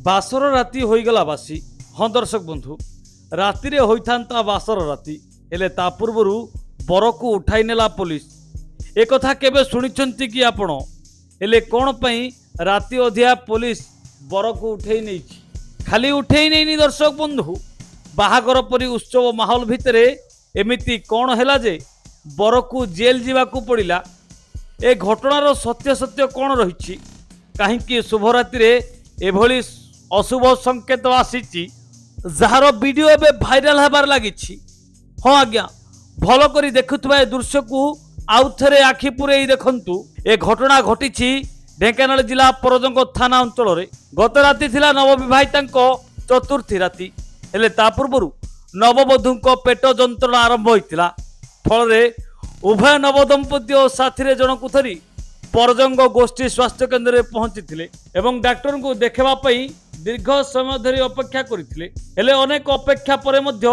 बासर राति होईगला बासी। हाँ दर्शक बंधु, राति रे होइथांता बासर राति हेले ता पूर्वरु बर को उठाई नेला पुलिस। एक कथा केबे सुनिचंती कि आपण? हेले कोन पई राति अधिया पुलिस बर को उठेई नै छी? खाली उठेई नैनी दर्शक बंधु, बाहागर परी उत्सव माहौल भितरे एमिति कोन हेला जे बर को जेल जीवा को पड़िला? ए घटनार सत्य सत्य कोन रहिछि? काहींकि शुभरात्रि रे एभली अशुभ संकेत आसी जार वीडियो एबे भाइराल हेबार लागिछि। हाँ आज्ञा, भल करी देखुथबा ए दृश्य को आउ थरे आखि पुरेई देखंतु। ए घटना घटिछि ढेंकानाल जिला परजंग थाना अंचल रे। गत राति थिला नवविवाहितांको चतुर्थी राति। हेले ता पूर्वरु नववधूंको पेट जंत्रणा आरंभ होइतिला। फल रे उभय नवदंपति और साथी रे जनकु थरी परजंग गोष्ठी स्वास्थ्य केन्द्र में पहुंची एवं डाक्टर को देखा दीर्घ समय धरी अपेक्षा करथिले। हेले अनेक अपेक्षा परे मध्य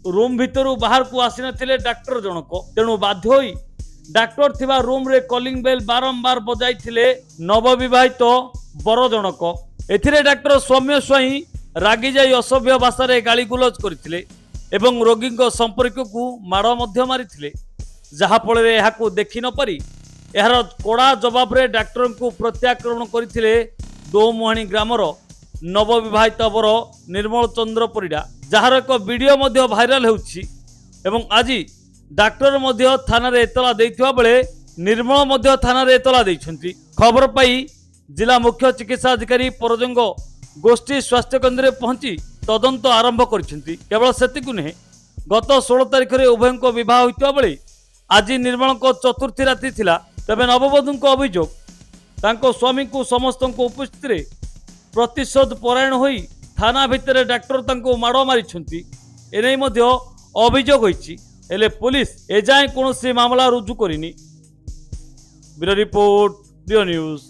रूम भितरु बाहर को आसी नथिले डाक्टर जनक। तेणु बाध्य होई डाक्टर थिबा रूम रे कॉलिंग बेल बारंबार बजाइथिले नवविवाहित बर जनक। एथिरे डाक्टर सौम्य स्वाई रागी जाई असभ्य भाषा रे गाली गुलज करथिले एवं रोगी संपर्क को माड़ मध्य मारिथिले। जहा फल रे एहाकू देखि न पारी यार कड़ा जवाब रे डाक्टर को प्रत्याक्रमण करथिले दोमुहाणी ग्रामर नवविवाहित बर निर्मल चंद्र परिडा, जार एक वीडियो मध्य भाइराल होउछि। एवं आज डाक्टर मध्य थाना रे एतला देइथिबा बेले निर्मल मध्य थाना रे एतला दैछंती। खबर पाई जिला मुख्य चिकित्सा अधिकारी परजंग गोष्ठी स्वास्थ्य केन्द्र में पहुंची तदंत आरंभ करछंती। केवल सेतिकु नहे, गत 16 तारिख रे उभयंको विवाह होइतिबा बेले आज निर्मल को चतुर्थी राति थिला। तबे नववधू अभियोग तांको स्वामी को समस्त उपस्थित रे प्रतिशोध परायण होई थाना भितर डाक्टर तांको माड़ मारिछंती। एनै मध्य अभियोग होइछि। हेले पुलिस एजाए कोनोसी मामला रुजु करिनी। ब्यूरो रिपोर्ट, रियो न्यूज।